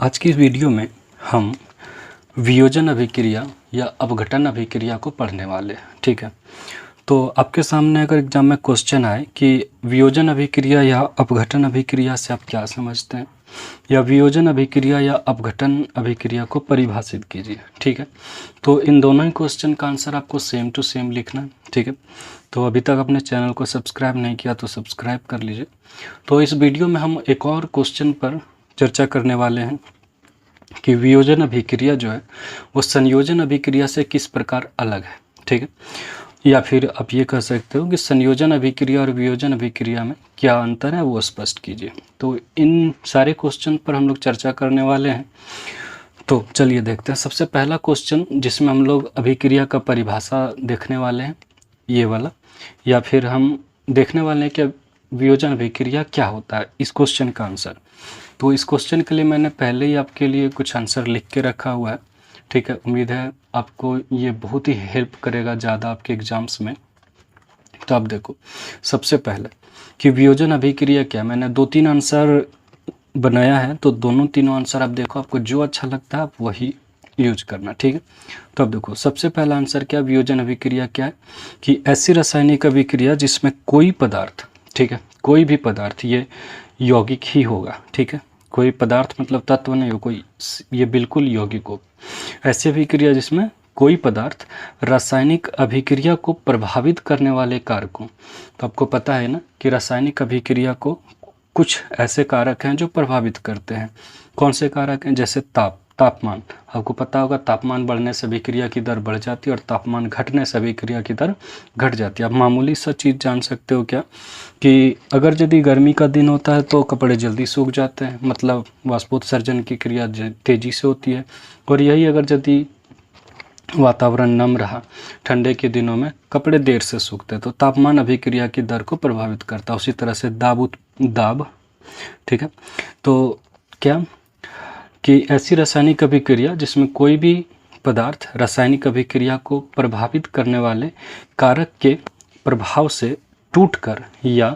आज की इस वीडियो में हम वियोजन अभिक्रिया या अपघटन अभिक्रिया को पढ़ने वाले हैं। ठीक है, तो आपके सामने अगर एग्जाम में क्वेश्चन आए कि वियोजन अभिक्रिया या अपघटन अभिक्रिया से आप क्या समझते हैं, या वियोजन अभिक्रिया या अपघटन अभिक्रिया को परिभाषित कीजिए। ठीक है, तो इन दोनों ही क्वेश्चन का आंसर आपको सेम टू सेम लिखना है। ठीक है, तो अभी तक अपने चैनल को सब्सक्राइब नहीं किया तो सब्सक्राइब कर लीजिए। तो इस वीडियो में हम एक और क्वेश्चन पर चर्चा करने वाले हैं कि वियोजन अभिक्रिया जो है वो संयोजन अभिक्रिया से किस प्रकार अलग है। ठीक है, या फिर आप ये कह सकते हो कि संयोजन अभिक्रिया और वियोजन अभिक्रिया में क्या अंतर है वो स्पष्ट कीजिए। तो इन सारे क्वेश्चन पर हम लोग चर्चा करने वाले हैं। तो चलिए देखते हैं। सबसे पहला क्वेश्चन जिसमें हम लोग अभिक्रिया का परिभाषा देखने वाले हैं, ये वाला, या फिर हम देखने वाले हैं कि वियोजन अभिक्रिया क्या होता है, इस क्वेश्चन का आंसर। तो इस क्वेश्चन के लिए मैंने पहले ही आपके लिए कुछ आंसर लिख के रखा हुआ है। ठीक है, उम्मीद है आपको ये बहुत ही हेल्प करेगा ज़्यादा आपके एग्जाम्स में। तो आप देखो, सबसे पहले कि वियोजन अभिक्रिया क्या, मैंने 2-3 आंसर बनाया है, तो तीनों आंसर आप देखो, आपको जो अच्छा लगता है आप वही यूज करना। ठीक है, तो अब देखो सबसे पहला आंसर क्या, वियोजन अभिक्रिया क्या है कि ऐसी रासायनिक अभिक्रिया जिसमें कोई पदार्थ, ठीक है, कोई भी पदार्थ, ये यौगिक ही होगा। ठीक है, कोई पदार्थ मतलब तत्व नहीं हो, कोई, ये बिल्कुल यौगिक हो। ऐसी अभिक्रिया जिसमें कोई पदार्थ रासायनिक अभिक्रिया को प्रभावित करने वाले कारकों, तो आपको पता है ना कि रासायनिक अभिक्रिया को कुछ ऐसे कारक हैं जो प्रभावित करते हैं। कौन से कारक हैं? जैसे तापमान, आपको पता होगा तापमान बढ़ने से अभिक्रिया की दर बढ़ जाती है और तापमान घटने से अभिक्रिया की दर घट जाती है। आप मामूली सा चीज़ जान सकते हो क्या, कि अगर यदि गर्मी का दिन होता है तो कपड़े जल्दी सूख जाते हैं, मतलब वाष्पोत्सर्जन की क्रिया तेज़ी से होती है। और यही अगर यदि वातावरण नम रहा ठंडे के दिनों में कपड़े देर से सूखते हैं, तो तापमान अभिक्रिया की दर को प्रभावित करता है। उसी तरह से दाब, ठीक है, तो क्या कि ऐसी रासायनिक अभिक्रिया जिसमें कोई भी पदार्थ रासायनिक अभिक्रिया को प्रभावित करने वाले कारक के प्रभाव से टूटकर या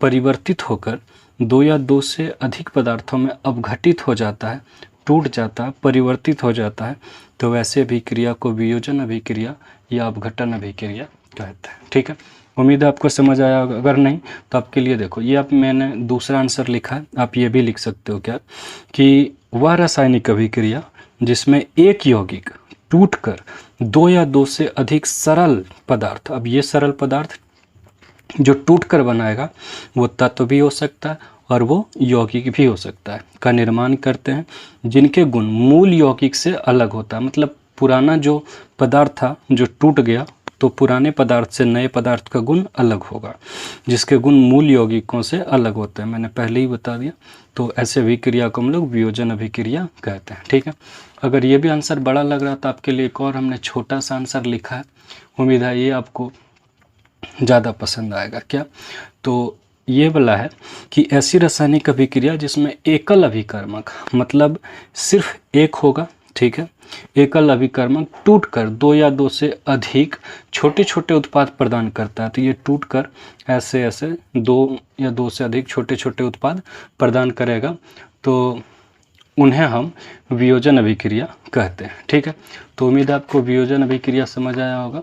परिवर्तित होकर दो या दो से अधिक पदार्थों में अपघटित हो जाता है, टूट जाता है, परिवर्तित हो जाता है, तो वैसे अभिक्रिया को वियोजन अभिक्रिया या अपघटन अभिक्रिया कहते हैं। ठीक है, उम्मीद है आपको समझ आया होगा। अगर नहीं तो आपके लिए देखो, ये आप मैंने दूसरा आंसर लिखा है, आप ये भी लिख सकते हो क्या, कि वह रासायनिक अभिक्रिया जिसमें एक यौगिक टूटकर दो या दो से अधिक सरल पदार्थ, अब ये सरल पदार्थ जो टूटकर बनाएगा वो तत्व भी हो सकता है और वो यौगिक भी हो सकता है, का निर्माण करते हैं, जिनके गुण मूल यौगिक से अलग होता है। मतलब पुराना जो पदार्थ था जो टूट गया, तो पुराने पदार्थ से नए पदार्थ का गुण अलग होगा, जिसके गुण मूल यौगिकों से अलग होते हैं, मैंने पहले ही बता दिया। तो ऐसे अभिक्रिया को हम लोग वियोजन अभिक्रिया कहते हैं। ठीक है, अगर ये भी आंसर बड़ा लग रहा था आपके लिए, एक और हमने छोटा सा आंसर लिखा है, उम्मीद है ये आपको ज़्यादा पसंद आएगा। क्या, तो ये वाला है कि ऐसी रासायनिक अभिक्रिया जिसमें एकल अभिकर्मक, मतलब सिर्फ एक होगा, ठीक है, एकल अभिकर्मक टूटकर दो या दो से अधिक छोटे छोटे उत्पाद प्रदान करता है। तो ये टूटकर ऐसे दो या दो से अधिक छोटे छोटे उत्पाद प्रदान करेगा, तो उन्हें हम वियोजन अभिक्रिया कहते हैं। ठीक है, तो उम्मीद है आपको वियोजन अभिक्रिया समझ आया होगा।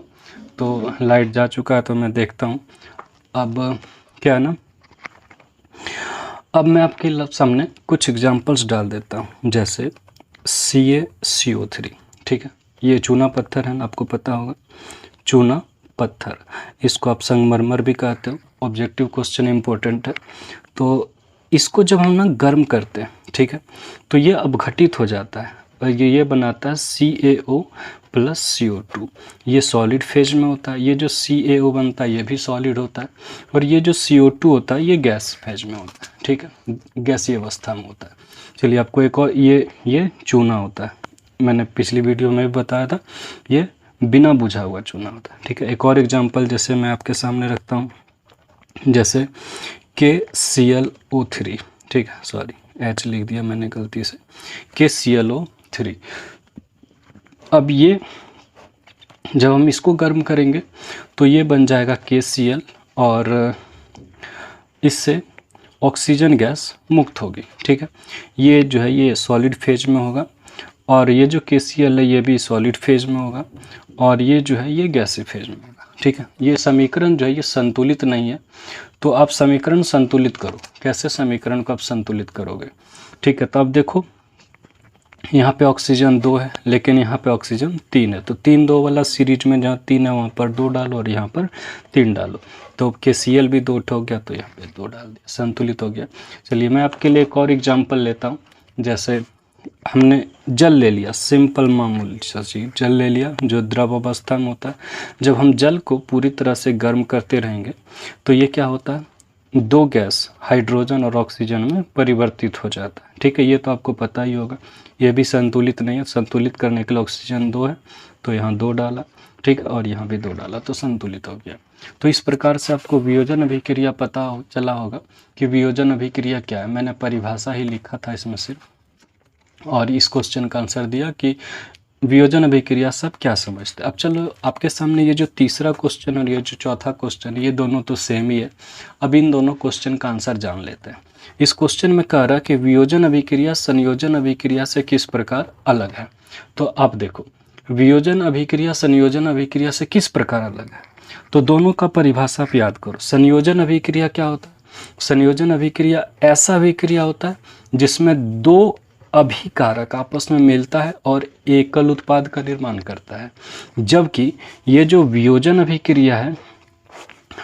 तो लाइट जा चुका है तो मैं देखता हूँ अब क्या है ना, अब मैं आपके सामने कुछ एग्जांपल्स डाल देता हूँ, जैसे CaCO3। ठीक है, ये चूना पत्थर है, आपको पता होगा चूना पत्थर, इसको आप संगमरमर भी कहते हो। ऑब्जेक्टिव क्वेश्चन इंपॉर्टेंट है। तो इसको जब हम ना गर्म करते हैं, ठीक है, तो ये अपघटित हो जाता है और ये बनाता है CaO + CO2। ये सॉलिड फेज में होता है। ये जो CaO बनता है ये भी सॉलिड होता है, और ये जो CO2 होता है ये गैस फेज में होता है। ठीक है, गैसीय अवस्था में होता है। चलिए आपको एक और, ये चूना होता है, मैंने पिछली वीडियो में भी बताया था, ये बिना बुझा हुआ चूना होता है। ठीक है, एक और एग्जांपल जैसे मैं आपके सामने रखता हूँ, जैसे KClO3। ठीक है, सॉरी H लिख दिया मैंने गलती से, KClO3। अब ये जब हम इसको गर्म करेंगे तो ये बन जाएगा KCl, और इससे ऑक्सीजन गैस मुक्त होगी। ठीक है, ये जो है ये सॉलिड फेज में होगा, और ये जो KCl है ये भी सॉलिड फेज में होगा, और ये जो है ये गैसीय फेज में होगा। ठीक है, ये समीकरण जो है ये संतुलित नहीं है, तो आप समीकरण संतुलित करो। कैसे समीकरण को आप संतुलित करोगे? ठीक है, तो अब देखो यहाँ पे ऑक्सीजन 2 है, लेकिन यहाँ पे ऑक्सीजन 3 है, तो 3-2 वाला सीरीज में जहाँ 3 है वहाँ पर 2 डालो और यहाँ पर 3 डालो, तो KCl भी 2 हो गया, तो यहाँ पे 2 डाल दिया, संतुलित हो गया। चलिए मैं आपके लिए एक और एग्जाम्पल लेता हूँ। जैसे हमने जल ले लिया, सिंपल मामूली सा चीज़, जल ले लिया जो द्रव अवस्था में होता है। जब हम जल को पूरी तरह से गर्म करते रहेंगे तो ये क्या होता है, 2 गैस हाइड्रोजन और ऑक्सीजन में परिवर्तित हो जाता है। ठीक है, ये तो आपको पता ही होगा। ये भी संतुलित नहीं है, संतुलित करने के लिए ऑक्सीजन 2 है, तो यहाँ 2 डाला। ठीक है, और यहाँ भी 2 डाला, तो संतुलित हो गया। तो इस प्रकार से आपको वियोजन अभिक्रिया पता चला होगा कि वियोजन अभिक्रिया क्या है। मैंने परिभाषा ही लिखा था इसमें सिर्फ, और इस क्वेश्चन का आंसर दिया कि वियोजन अभिक्रिया सब क्या समझते हैं। अब चलो आपके सामने ये जो तीसरा क्वेश्चन और ये जो चौथा क्वेश्चन, ये दोनों तो सेम ही है। अब इन दोनों क्वेश्चन का आंसर जान लेते हैं। इस क्वेश्चन में कह रहा है कि वियोजन अभिक्रिया संयोजन अभिक्रिया से किस प्रकार अलग है। तो आप देखो, वियोजन अभिक्रिया संयोजन अभिक्रिया से किस प्रकार अलग है, तो दोनों का परिभाषा आप याद करो। संयोजन अभिक्रिया क्या होता है? संयोजन अभिक्रिया ऐसा अभिक्रिया होता है जिसमें 2 अभिकारक आपस में मिलता है और एकल उत्पाद का निर्माण करता है। जबकि ये जो वियोजन अभिक्रिया है,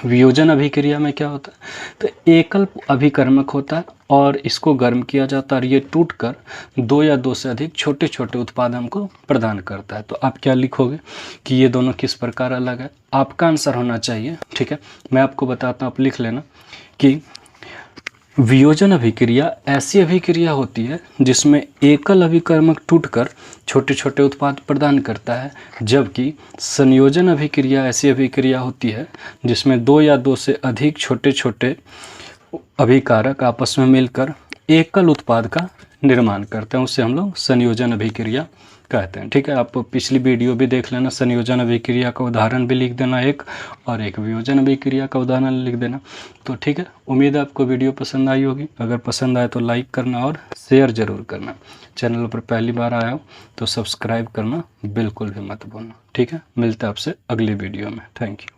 वियोजन अभिक्रिया में क्या होता है, तो एकल अभिकर्मक होता है और इसको गर्म किया जाता है और ये टूटकर 2 या 2 से अधिक छोटे छोटे उत्पाद हमको प्रदान करता है। तो आप क्या लिखोगे कि ये दोनों किस प्रकार अलग है, आपका आंसर होना चाहिए। ठीक है, मैं आपको बताता हूँ, आप लिख लेना कि वियोजन अभिक्रिया ऐसी अभिक्रिया होती है जिसमें एकल अभिकर्मक टूटकर छोटे छोटे उत्पाद प्रदान करता है, जबकि संयोजन अभिक्रिया ऐसी अभिक्रिया होती है जिसमें 2 या 2 से अधिक छोटे छोटे अभिकारक आपस में मिलकर एकल उत्पाद का निर्माण करते हैं, उससे हम लोग संयोजन अभिक्रिया कहते हैं। ठीक है, आप पिछली वीडियो भी देख लेना, संयोजन अभिक्रिया का उदाहरण भी लिख देना एक, और एक वियोजन अभिक्रिया का उदाहरण लिख देना। तो ठीक है, उम्मीद है आपको वीडियो पसंद आई होगी। अगर पसंद आए तो लाइक करना और शेयर ज़रूर करना। चैनल पर पहली बार आया हो तो सब्सक्राइब करना बिल्कुल भी मत भूलना। ठीक है, मिलते हैं आपसे अगली वीडियो में। Thank you.